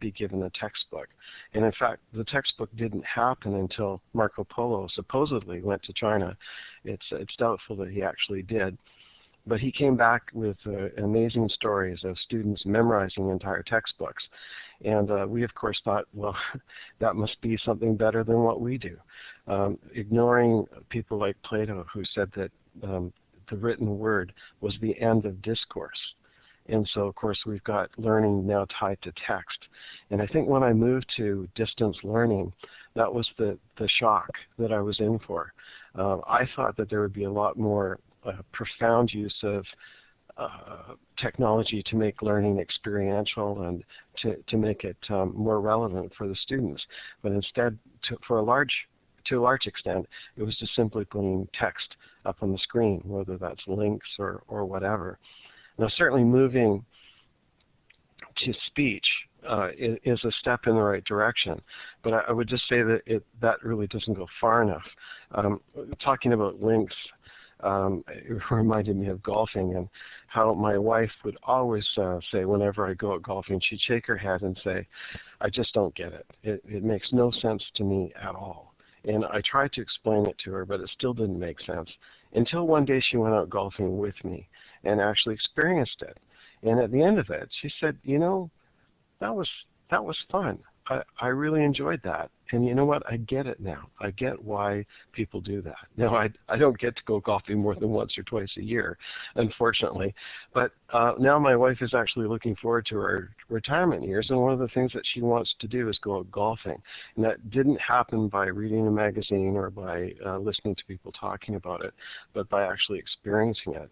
G: be given a textbook. And in fact, the textbook didn't happen until Marco Polo supposedly went to China. It's doubtful that he actually did. But he came back with amazing stories of students memorizing entire textbooks. And we, of course, thought, well, that must be something better than what we do. Ignoring people like Plato, who said that the written word was the end of discourse. And so, of course, we've got learning now tied to text. And I think when I moved to distance learning, that was the shock that I was in for. I thought that there would be a lot more profound use of technology to make learning experiential and to make it more relevant for the students. But instead, to a large extent, it was just simply putting text up on the screen, whether that's links or whatever. Now, certainly moving to speech is a step in the right direction, but I would just say that that really doesn't go far enough. Talking about links, it reminded me of golfing and how my wife would always say whenever I go out golfing, she'd shake her head and say, I just don't get it. It makes no sense to me at all. And I tried to explain it to her, but it still didn't make sense. Until one day she went out golfing with me and actually experienced it. And at the end of it, she said, you know, that was fun. I really enjoyed that. And you know what? I get it now. I get why people do that. Now, I don't get to go golfing more than once or twice a year, unfortunately. But now my wife is actually looking forward to her retirement years, and one of the things that she wants to do is go out golfing. And that didn't happen by reading a magazine or by listening to people talking about it, but by actually experiencing it.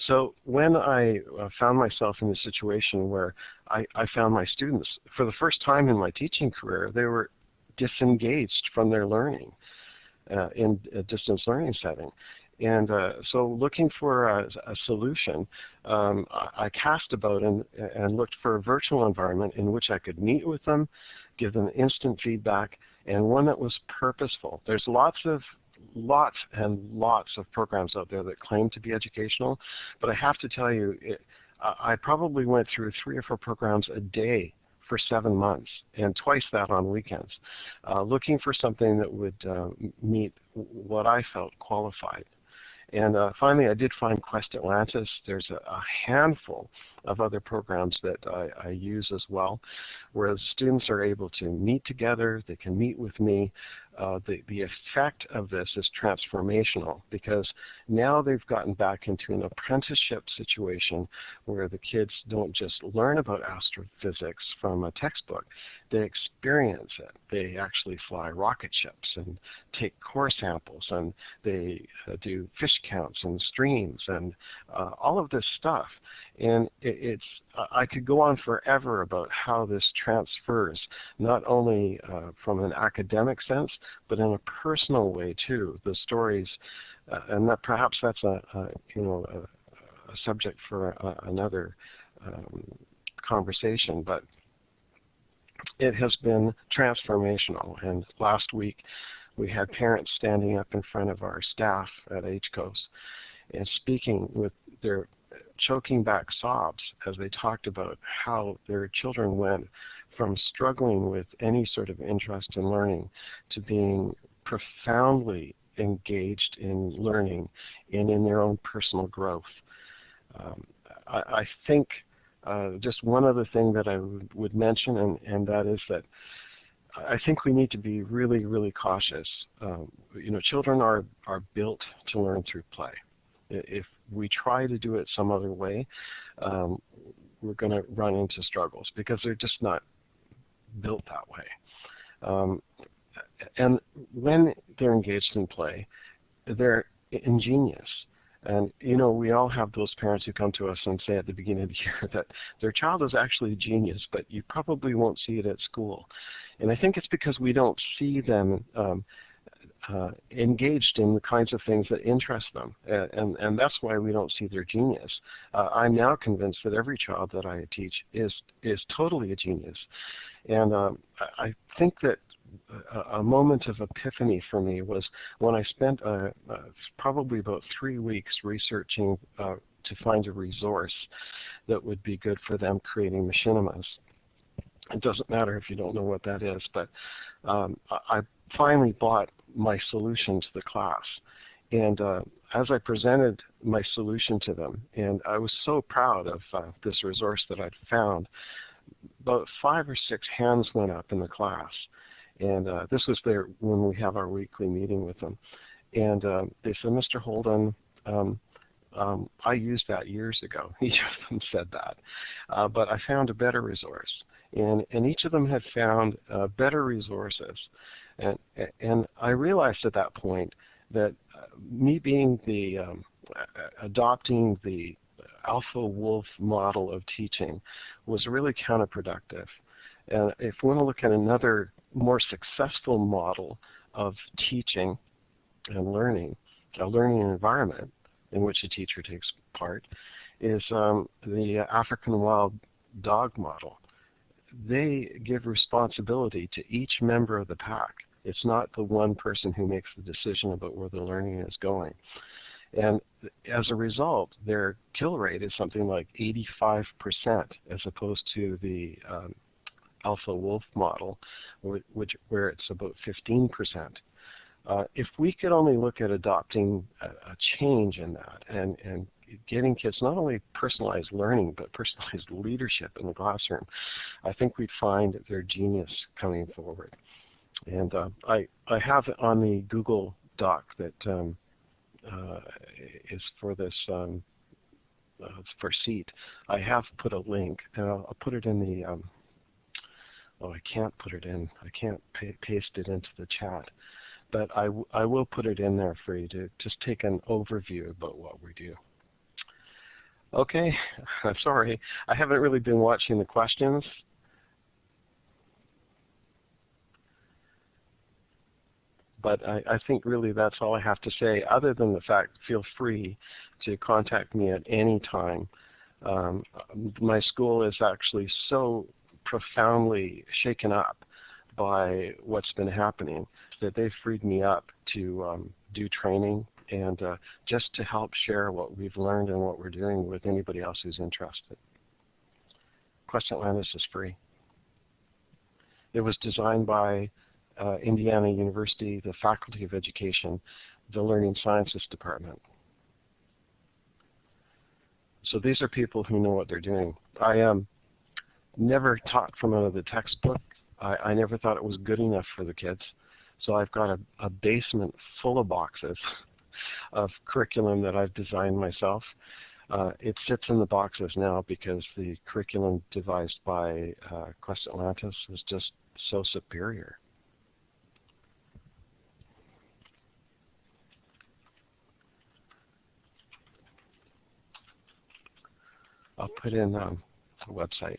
G: So when I found myself in a situation where I found my students, for the first time in my teaching career, they were disengaged from their learning in a distance learning setting. And so looking for a solution, I cast about and looked for a virtual environment in which I could meet with them, give them instant feedback, and one that was purposeful. There's lots and lots of programs out there that claim to be educational, but I have to tell you, I probably went through 3 or 4 programs a day for 7 months, and twice that on weekends, looking for something that would meet what I felt qualified. And finally, I did find Quest Atlantis. There's a handful of other programs that I use as well, where the students are able to meet together, they can meet with me. The effect of this is transformational, because now they've gotten back into an apprenticeship situation where the kids don't just learn about astrophysics from a textbook, they experience it. They actually fly rocket ships and take core samples, and they do fish counts and streams and all of this stuff. And I could go on forever about how this transfers, not only from an academic sense, but in a personal way too. The stories, and that perhaps that's a subject for another conversation. But it has been transformational. And last week, we had parents standing up in front of our staff at HCOS and speaking with their choking back sobs as they talked about how their children went from struggling with any sort of interest in learning to being profoundly engaged in learning and in their own personal growth. I think just one other thing that I would mention, and that is that I think we need to be really, really cautious. Children are built to learn through play. If we try to do it some other way, we're going to run into struggles because they're just not built that way. And when they're engaged in play, they're ingenious. And, we all have those parents who come to us and say at the beginning of the year that their child is actually a genius, but you probably won't see it at school. And I think it's because we don't see them engaged in the kinds of things that interest them, and that's why we don't see their genius. I'm now convinced that every child that I teach is totally a genius, and I think that a moment of epiphany for me was when I spent probably about 3 weeks researching to find a resource that would be good for them creating machinimas. It doesn't matter if you don't know what that is, but I finally bought my solution to the class. And as I presented my solution to them, and I was so proud of this resource that I'd found, about 5 or 6 hands went up in the class. And this was there when we have our weekly meeting with them. And they said, Mr. Holden, I used that years ago. Each of them said that. But I found a better resource. And each of them had found better resources. And I realized at that point that me being adopting the alpha wolf model of teaching was really counterproductive. And if we want to look at another more successful model of teaching and learning, a learning environment in which a teacher takes part, is the African wild dog model. They give responsibility to each member of the pack. It's not the one person who makes the decision about where the learning is going. And as a result, their kill rate is something like 85% as opposed to the alpha wolf model, where it's about 15%. If we could only look at adopting a change in that and getting kids not only personalized learning but personalized leadership in the classroom, I think we'd find their genius coming forward. And I have on the Google Doc that is for this for SEAT. I have put a link, and I'll put it in the I can't put it in. I can't paste it into the chat. But I will put it in there for you to just take an overview about what we do. Okay, I'm sorry. I haven't really been watching the questions. But I think really that's all I have to say, other than the fact, feel free to contact me at any time. My school is actually so profoundly shaken up by what's been happening that they've freed me up to do training and just to help share what we've learned and what we're doing with anybody else who's interested. Quest Atlantis is free. It was designed by Indiana University, the Faculty of Education, the Learning Sciences Department. So these are people who know what they're doing. I never taught from out of the textbook. I never thought it was good enough for the kids. So I've got a basement full of boxes of curriculum that I've designed myself. It sits in the boxes now because the curriculum devised by Quest Atlantis is just so superior. I'll put in the website.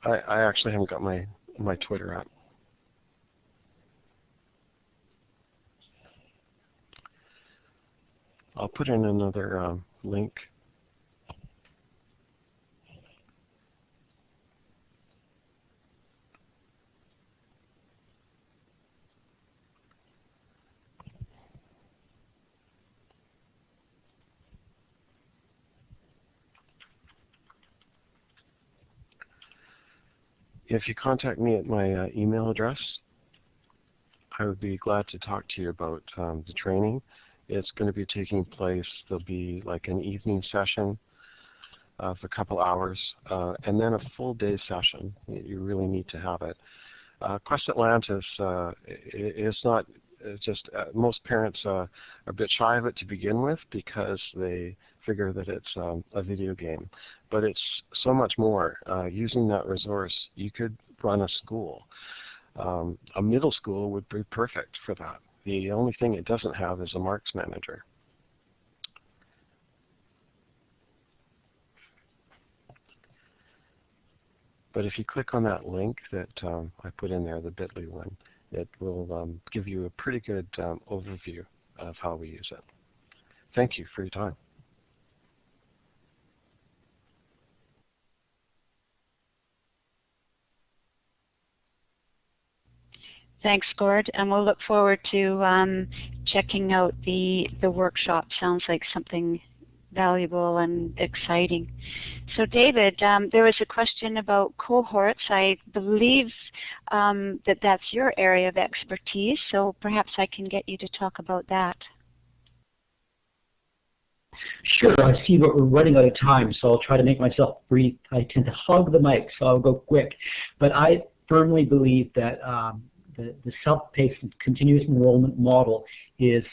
G: I actually haven't got my Twitter app. I'll put in another link. If you contact me at my email address, I would be glad to talk to you about the training. It's going to be taking place, there'll be like an evening session of a couple hours, and then a full day session. You really need to have it. Quest Atlantis is not just, most parents are a bit shy of it to begin with because they figure that it's a video game. But it's so much more. Using that resource, you could run a school. A middle school would be perfect for that. The only thing it doesn't have is a Marks Manager. But if you click on that link that I put in there, the bit.ly one, it will give you a pretty good overview of how we use it. Thank you for your time.
A: Thanks, Gord, and we'll look forward to checking out the workshop. Sounds like something valuable and exciting. So David, there was a question about cohorts. I believe that that's your area of expertise, so perhaps I can get you to talk about that.
H: Sure, I see that we're running out of time, so I'll try to make myself brief. I tend to hog the mic, so I'll go quick. But I firmly believe that the self-paced continuous enrollment model is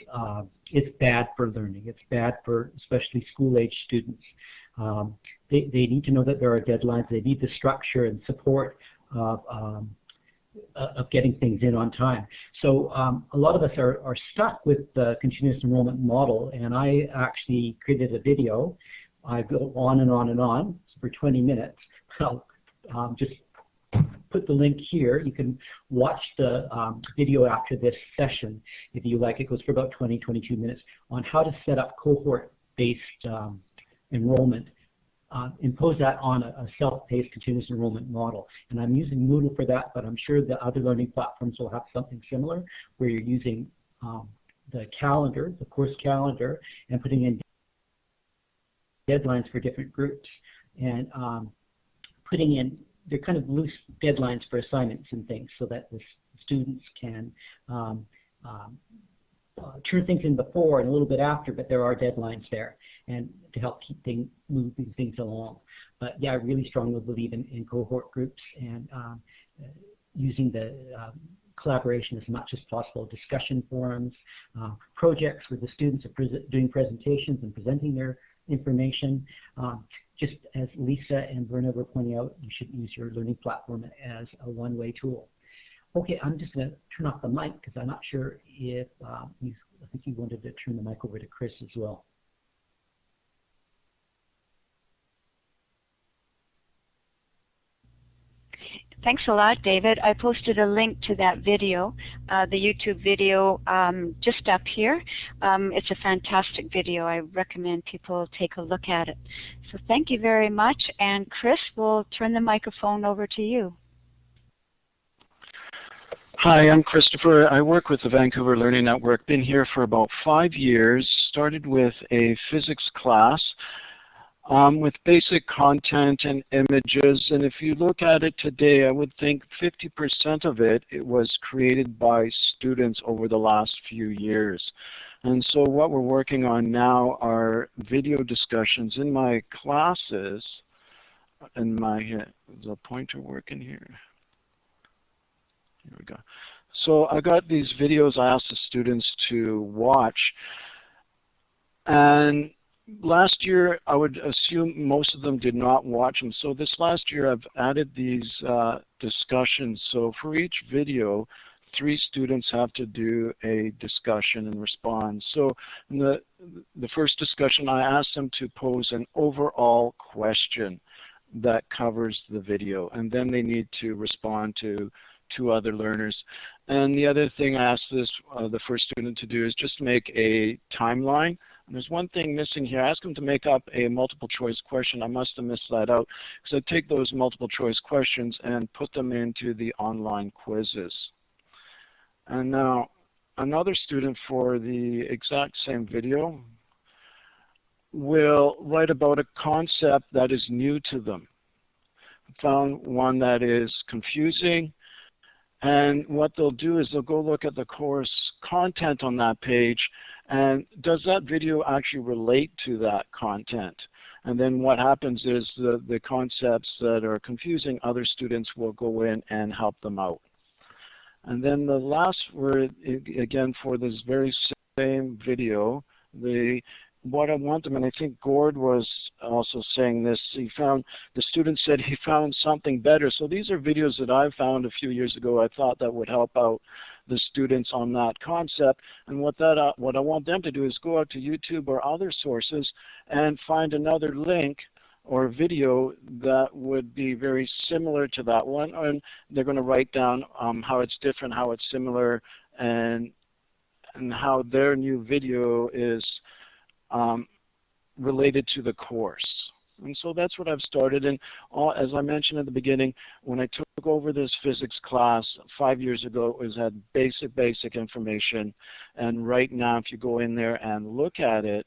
H: it's bad for learning. It's bad for especially school-age students. They need to know that there are deadlines. They need the structure and support of getting things in on time. So a lot of us are stuck with the continuous enrollment model, and I actually created a video. I go on and on and on for 20 minutes. I'll just put the link here. You can watch the video after this session if you like. It goes for about 20-22 minutes on how to set up cohort-based enrollment. Impose that on a self-paced continuous enrollment model. And I'm using Moodle for that, but I'm sure the other learning platforms will have something similar where you're using the calendar, the course calendar, and putting in deadlines for different groups. And putting in, they're kind of loose deadlines for assignments and things so that the students can turn things in before and a little bit after, but there are deadlines there, and to help keep moving things along. But yeah, I really strongly believe in cohort groups and using the collaboration as much as possible, discussion forums, projects where the students are doing presentations and presenting their information. Just as Lisa and Verna were pointing out, you should use your learning platform as a one-way tool. Okay, I'm just going to turn off the mic because I'm not sure if I think you wanted to turn the mic over to Chris as well.
A: Thanks a lot, David. I posted a link to that video, the YouTube video, just up here. It's a fantastic video. I recommend people take a look at it. So thank you very much. And Chris, we'll turn the microphone over to you.
I: Hi, I'm Christopher. I work with the Vancouver Learning Network. Been here for about 5 years. Started with a physics class with basic content and images. And if you look at it today, I would think 50% of it was created by students over the last few years. And so what we're working on now are video discussions in my classes. And is the pointer working here? Here we go. So I got these videos I asked the students to watch. And last year, I would assume most of them did not watch them. So this last year, I've added these discussions. So for each video, 3 students have to do a discussion and respond. So in the first discussion, I asked them to pose an overall question that covers the video. And then they need to respond to 2 other learners. And the other thing I asked the first student to do is just make a timeline. And there's one thing missing here. I asked them to make up a multiple choice question. I must have missed that out. So I take those multiple choice questions and put them into the online quizzes. And now another student for the exact same video will write about a concept that is new to them. I found one that is confusing. And what they'll do is they'll go look at the course content on that page, and does that video actually relate to that content? And then what happens is the concepts that are confusing, other students will go in and help them out. And then the last word, again, for this very same video, what I want them, and I think Gord was also saying this, the student said he found something better. So these are videos that I found a few years ago. I thought that would help out the students on that concept. And what I want them to do is go out to YouTube or other sources and find another link or video that would be very similar to that one. And they're going to write down how it's different, how it's similar, and how their new video is related to the course. And so that's what I've started. And as I mentioned at the beginning, when I took over this physics class 5 years ago, it had basic information. And right now, if you go in there and look at it,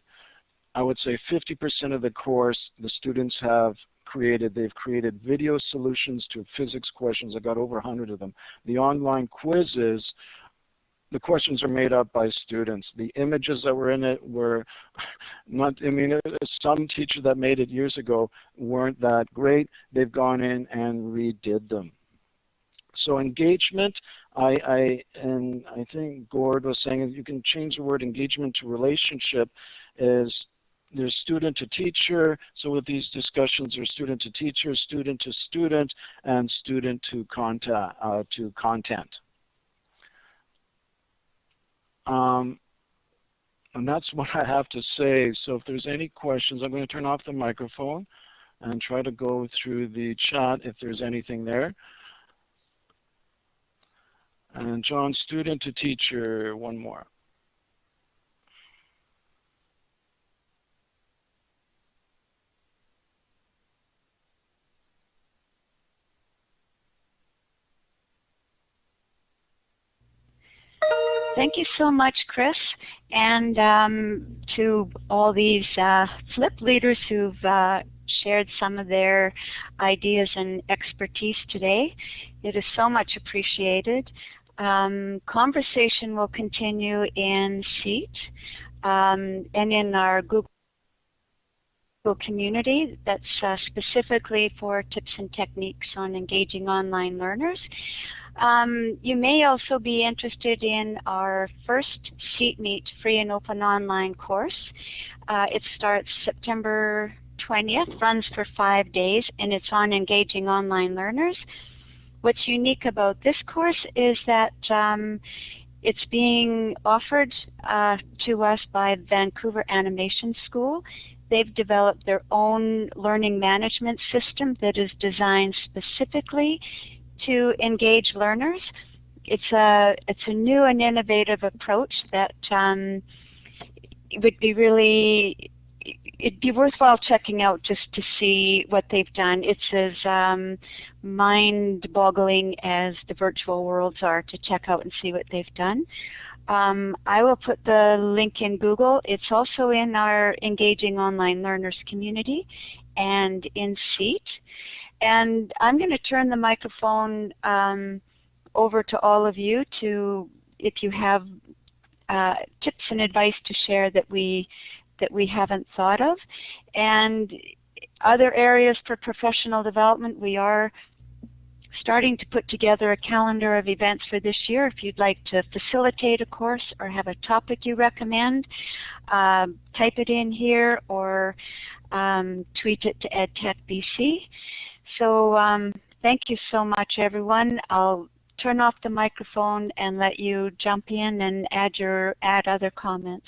I: I would say 50% of the course the students have created. They've created video solutions to physics questions. I got over 100 of them. The online quizzes, the questions are made up by students. The images that were in it were not, I mean, some teacher that made it years ago weren't that great. They've gone in and redid them. So engagement, I think Gord was saying you can change the word engagement to relationship. Is there's student to teacher. So with these discussions, there's student to teacher, student to student, and student to content. And that's what I have to say. So if there's any questions, I'm going to turn off the microphone and try to go through the chat if there's anything there. And John, student to teacher, one more.
A: Thank you so much, Chris, and to all these FLIP leaders who've shared some of their ideas and expertise today. It is so much appreciated. Conversation will continue in SEAT and in our Google community that's specifically for tips and techniques on engaging online learners. You may also be interested in our first SeatMeet free and open online course. It starts September 20th, runs for 5 days, and it's on engaging online learners. What's unique about this course is that it's being offered to us by Vancouver Animation School. They've developed their own learning management system that is designed specifically to engage learners. It's a new and innovative approach that it'd be worthwhile checking out just to see what they've done. It's as mind-boggling as the virtual worlds are to check out and see what they've done. I will put the link in Google. It's also in our Engaging Online Learners community and in SEAT. And I'm going to turn the microphone over to all of you if you have tips and advice to share that we haven't thought of. And other areas for professional development, we are starting to put together a calendar of events for this year. If you'd like to facilitate a course or have a topic you recommend, type it in here or tweet it to EdTech-BC. So thank you so much, everyone. I'll turn off the microphone and let you jump in and add other comments.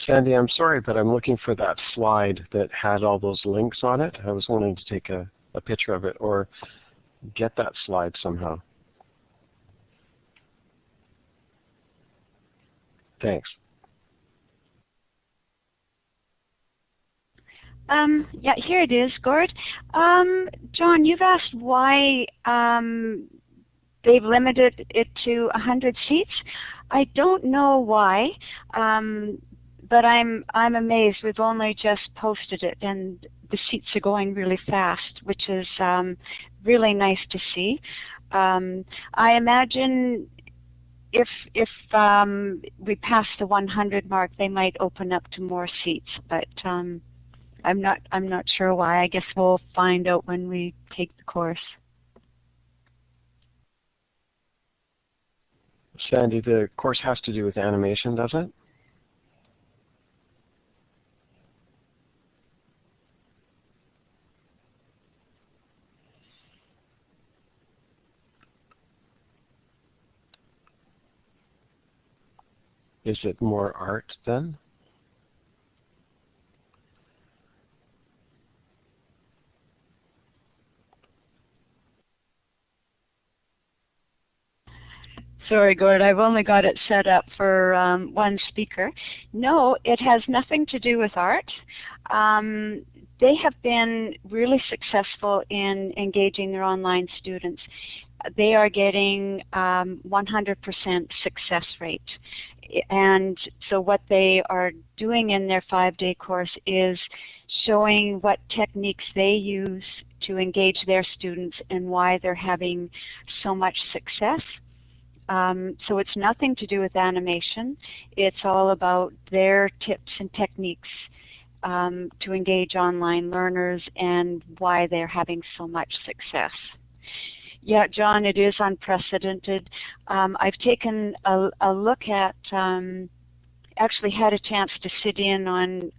G: Sandy, I'm sorry, but I'm looking for that slide that had all those links on it. I was wanting to take a picture of it or get that slide somehow. Thanks.
A: Yeah, here it is, Gord. John, you've asked why they've limited it to 100 seats. I don't know why. But I'm amazed. We've only just posted it, and the seats are going really fast, which is really nice to see. I imagine if we pass the 100 mark, they might open up to more seats, but I'm not sure why. I guess we'll find out when we take the course.
G: Sandy, the course has to do with animation, does it? Is it more art then?
A: Sorry, Gord, I've only got it set up for one speaker. No, it has nothing to do with art. They have been really successful in engaging their online students. They are getting 100% success rate. And so what they are doing in their 5-day course is showing what techniques they use to engage their students and why they're having so much success. So it's nothing to do with animation. It's all about their tips and techniques to engage online learners and why they're having so much success. Yeah, John, it is unprecedented. I've taken a look at, actually had a chance to sit in on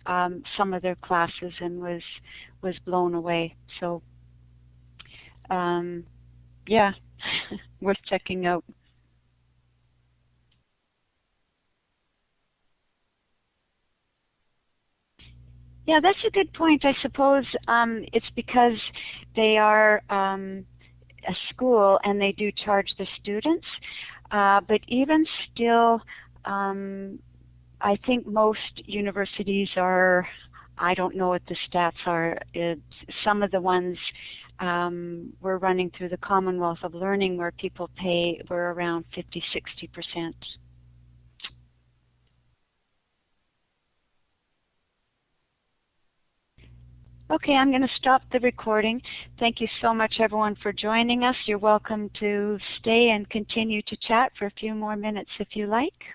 A: some of their classes and was blown away. So, yeah, worth checking out. Yeah, that's a good point. I suppose it's because they are a school and they do charge the students, but even still, I think most universities are, I don't know what the stats are, some of the ones we're running through the Commonwealth of Learning where people pay were around 50–60%. Okay, I'm going to stop the recording. Thank you so much, everyone, for joining us. You're welcome to stay and continue to chat for a few more minutes if you like.